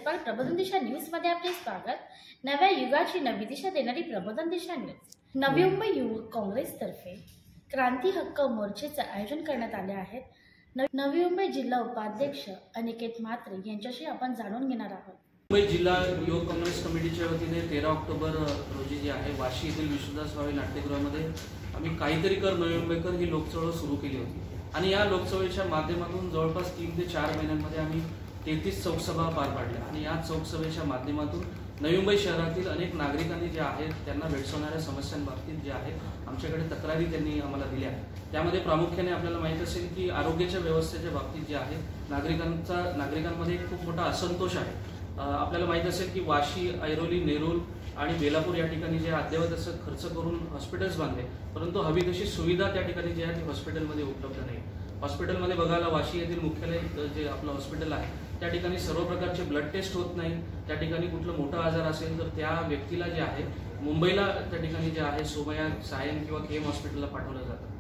जगपाल प्रबोधन दिशा न्यूज मध्ये आपले स्वागत। नव्या युगाची नवी दिशा देणारी प्रबोधन दिशा न्यूज। नवी मुंबई युवक काँग्रेस तर्फे क्रांती हक्क मोर्चाचे आयोजन करण्यात आले आहे। नवी मुंबई जिल्हा उपाध्यक्ष अनिकेत म्हात्रे यांच्याशी आपण जाणून घेणार आहोत। मुंबई जिल्हा युवक काँग्रेस कमिटीच्या वतीने 13 ऑक्टोबर रोजी जे आहे वाशी येथील विश्वदास भावे नाट्यगृहामध्ये आम्ही काहीतरी कर नवी मुंबईकर ही लोकचळवळ सुरू केली होती आणि या लोकचळवळीच्या माध्यमातून जवळपास 3 ते 4 महिन्यांमध्ये आम्ही 33 चौकसभा पार पाडल्या आणि या चौकसभेच्या माध्यमातून नवी मुंबई शहरातील अनेक नागरिकांनी जे आहेत त्यांना भेडसावणाऱ्या समस्यांबाबतीत जे आहे आमच्याकडे तक्रारी त्यांनी आम्हाला दिल्या। त्यामध्ये प्रामुख्याने आपल्याला माहित असेल की आरोग्याच्या व्यवस्थेच्या बाबतीत जे आहे नागरिकांमध्ये खूप मोठा असंतोष आहे। आपल्याला माहित असेल की वाशी, ऐरोली, नेरूल आणि बेलापूर या ठिकाणी जे अद्यावत असं खर्च करून हॉस्पिटल्स बांधले, परंतु हवी तशी सुविधा त्या ठिकाणी जी आहे ती हॉस्पिटलमध्ये उपलब्ध नाही। हॉस्पिटलमध्ये बघायला वाशी येथील मुख्यालय जे आपलं हॉस्पिटल आहे त्या ठिकाणी सर्व प्रकारचे ब्लड टेस्ट होत नाही। त्या ठिकाणी कुठलं मोठा आजार असेल तर त्या व्यक्तीला जे आहे मुंबईला त्या ठिकाणी जे आहे सोमया, सायन किंवा केम हॉस्पिटलला पाठवलं जातं।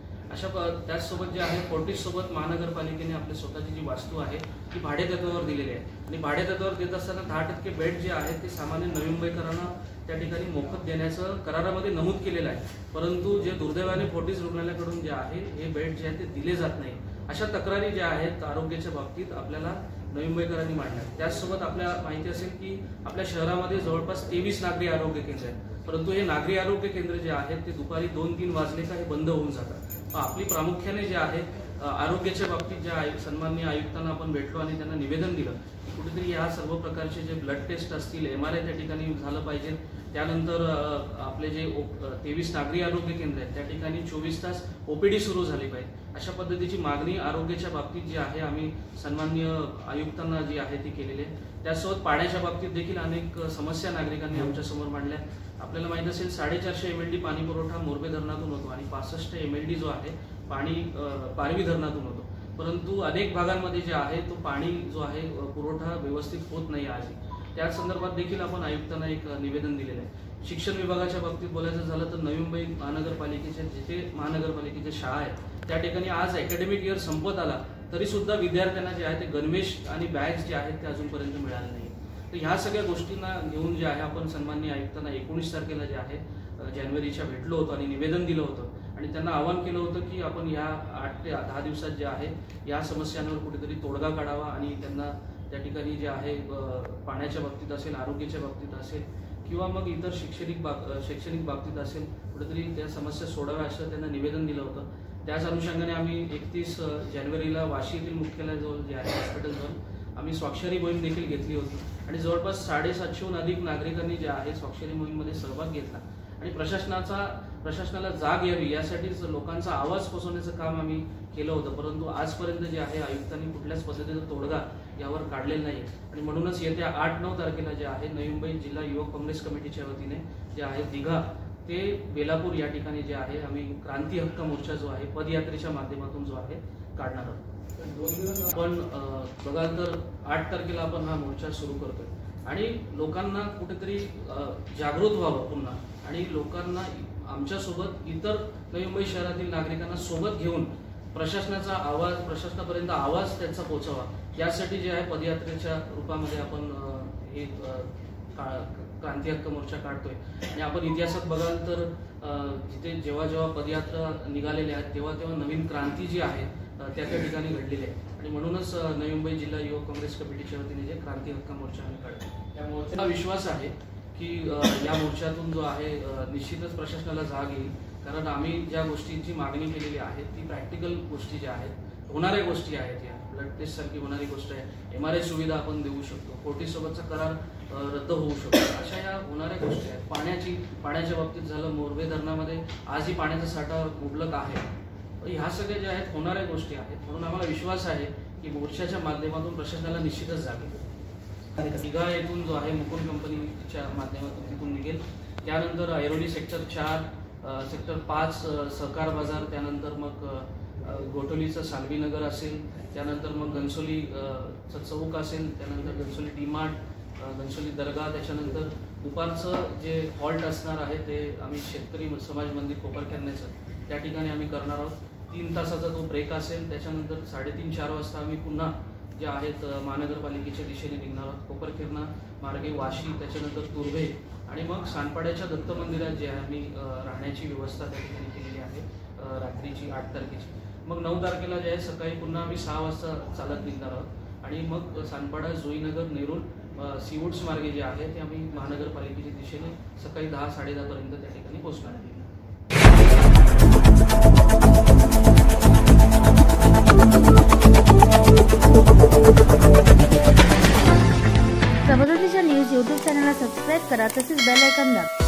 त्याचसोबत जे आहे फोर्टिस सोबत महानगरपालिकेने आपली स्वतःची जी वास्तू आहे ती भाडे तत्वावर दिलेली आहे आणि भाडे तत्वावर देत असताना 10% बेड जे आहेत ते सामान्य नवी मुंबईकरांना त्या ठिकाणी मोफत देण्याचं करारामध्ये नमूद केलेलं आहे, परंतु जे दुर्दैवाने फोर्टिस रुग्णालयाकडून जे आहे हे बेड जे आहे ते दिले जात नाही। अशा तक्रारी ज्या आहेत आरोग्याच्या बाबतीत आपल्याला नवी मुंबईकरांनी मांडल्या। त्याचसोबत आपल्याला माहिती असेल की आपल्या शहरामध्ये जवळपास 23 नागरी आरोग्य केंद्र आहेत, परंतु हे नागरी आरोग्य केंद्र जे आहेत ते दुपारी 2-3 वाजले का हे बंद होऊन जातात। आपली प्रामुख्याने जे आहे आरोग्याच्या बाबतीत ज्या सन्माननीय आयुक्तांना आपण भेटलो आणि त्यांना निवेदन दिलं की कुठेतरी या सर्व प्रकारचे जे ब्लड टेस्ट असतील, MRI त्या ठिकाणी झालं पाहिजे। त्यानंतर आपले जे 23 नागरी आरोग्य केंद्र आहेत त्या ठिकाणी 24 तास OPD सुरू झाली पाहिजे। अशा पद्धतीची मागणी आरोग्याच्या बाबतीत जी आहे आम्ही सन्माननीय आयुक्तांना जी आहे ती केलेली आहे। त्यासोबत पाण्याच्या बाबतीत देखील अनेक समस्या नागरिकांनी आमच्या समोर मांडल्या। आपल्याला माहित असेल 450 MLD पाणी पुरवठा मोरबे धरणातून होतो आणि 65 MLD जो आहे पाणी पारवी धरणातून होतो, परंतु अनेक भागांमध्ये जे आहे तो पाणी जो आहे पुरवठा व्यवस्थित होत नाही आहे। त्या संदर्भात देखील आपण आयुक्तांना एक निवेदन दिलेलं आहे। शिक्षण विभागाच्या बाबतीत बोलायचं झालं तर नवी मुंबई महानगरपालिकेच्या जिथे महानगरपालिकेच्या शाळा आहेत त्या ठिकाणी आज अकॅडमिक इयर संपत आला तरी सुद्धा विद्यार्थ्यांना जे आहे ते गणवेश आणि बॅग्स जे आहेत ते अजूनपर्यंत मिळाले नाही। तर ह्या सगळ्या गोष्टींना घेऊन जे आहे आपण सन्माननीय आयुक्तांना 19 तारखेला जे आहे जानेवारीच्या भेटलो होतो आणि निवेदन दिलं होतं आणि त्यांना आवाहन केलं होतं की आपण या 8 ते 10 दिवसात जे आहे या समस्यांवर कुठेतरी तोडगा काढावा आणि त्यांना त्या ठिकाणी जे आहे पाण्याच्या बाबतीत असेल, आरोग्याच्या बाबतीत असेल किंवा मग इतर शैक्षणिक बाबतीत असेल कुठेतरी त्या समस्या सोडाव्या असं त्यांना निवेदन दिलं होतं। त्याच अनुषंगाने आम्ही 31 जानेवारीला वाशी येथील मुख्यालयाजवळ जे आहे हॉस्पिटलजवळ आम्ही स्वाक्षरी मोहीम देखील घेतली होती आणि जवळपास 750हून अधिक नागरिकांनी जे आहे स्वाक्षरी मोहीममध्ये सहभाग घेतला आणि प्रशासनाला जाग यावी यासाठीच लोकांचा आवाज पोहोचवण्याचं काम आम्ही केलं होतं, परंतु आजपर्यंत जे आहे आयुक्तांनी कुठल्याच पद्धतीचा तोडगा यावर काढलेला नाही आणि म्हणूनच येत्या 8-9 तारखेला जे आहे नवी मुंबई जिल्हा युवक काँग्रेस कमिटीच्या वतीने जे आहे दिघा ते बेलापूर या ठिकाणी जे आहे आम्ही क्रांती हक्क मोर्चा जो आहे पदयात्रेच्या माध्यमातून जो आहे काढणार आहोत। पण बघाल तर 8 तारखेला आपण हा मोर्चा सुरू करतोय आणि लोकांना कुठेतरी जागृत व्हावं पुन्हा आणि लोकांना आमच्यासोबत इतर नवी मुंबई शहरातील नागरिकांना सोबत घेऊन प्रशासनापर्यंत आवाज त्यांचा पोहोचावा यासाठी जे आहे पदयात्रेच्या रूपामध्ये आपण हे क्रांती हक्क मोर्चा काढतोय। आणि आपण इतिहासात बघाल तर जिथे जेव्हा पदयात्रा निघालेल्या आहेत तेव्हा नवीन क्रांती जी आहे त्या ठिकाणी घडलेली आहे आणि म्हणूनच नवी मुंबई जिल्हा युवक काँग्रेस कमिटीच्या वतीने जे क्रांती हक्क मोर्चा आम्ही काढतो त्या मोर्चाला विश्वास आहे की या मोर्चातून जो आहे निश्चितच प्रशासनाला जाग येईल, कारण आम्ही ज्या गोष्टींची मागणी केलेली आहे ती प्रॅक्टिकल गोष्टी ज्या आहेत होणाऱ्या गोष्टी आहेत। या ब्लड टेस्ट सारखी होणारी गोष्ट आहे, MRI सुविधा आपण देऊ शकतो, फोर्टिस सोबतचा करार रद्द होऊ शकतो, अशा या होणाऱ्या गोष्टी आहेत। पाण्याच्या बाबतीत झालं मोरबे धरणामध्ये आजही पाण्याचा साठा मुबलक आहे। ह्या सगळ्या ज्या आहेत होणाऱ्या गोष्टी आहेत, म्हणून आम्हाला विश्वास आहे की मोर्चाच्या माध्यमातून प्रशासनाला निश्चितच जाग येईल। दिघा येथून जो आहे मुकुंद कंपनीच्या माध्यमातून तिथून निघेल, त्यानंतर ऐरोली सेक्टर 4, सेक्टर 5 सहकार बाजार, त्यानंतर मग गोटोलीचं सालवी नगर असेल, त्यानंतर मग घनसोलीचं चौक असेल, त्यानंतर घनसोली DMart, घनसोली दर्गा, त्याच्यानंतर दुपारचं जे हॉल्ट असणार आहे ते आम्ही शेतकरी समाज मंदिर कोपरखेरण्याचं त्या ठिकाणी आम्ही करणार आहोत। 3 तासाचा तो ब्रेक असेल, त्याच्यानंतर 3:30-4 वाजता आम्ही पुन्हा ज्या आहेत महानगरपालिकेच्या दिशेने निघणार आहोत. कोपरखिरणा मार्गे वाशी, त्याच्यानंतर तुर्भे आणि मग सानपाड्याच्या दत्त मंदिरात जे आहे आम्ही राहण्याची व्यवस्था त्या ठिकाणी केलेली आहे रात्रीची 8 तारखेची. मग 9 तारखेला जे आहे सकाळी पुन्हा आम्ही 6 वाजता चालत निघणार आहोत आणि मग सानपाडा, जोईनगर, नेरूळ, सीवूड्स मार्गे जे आहे ते आम्ही महानगरपालिकेच्या दिशेने सकाळी 10-10:30 पर्यंत त्या ठिकाणी पोहोचणार आहे. प्रबोधन दिशा न्यूज यूट्यूब चॅनलला सबस्क्राईब करा, तसेच बेल आयकॉन दाबा.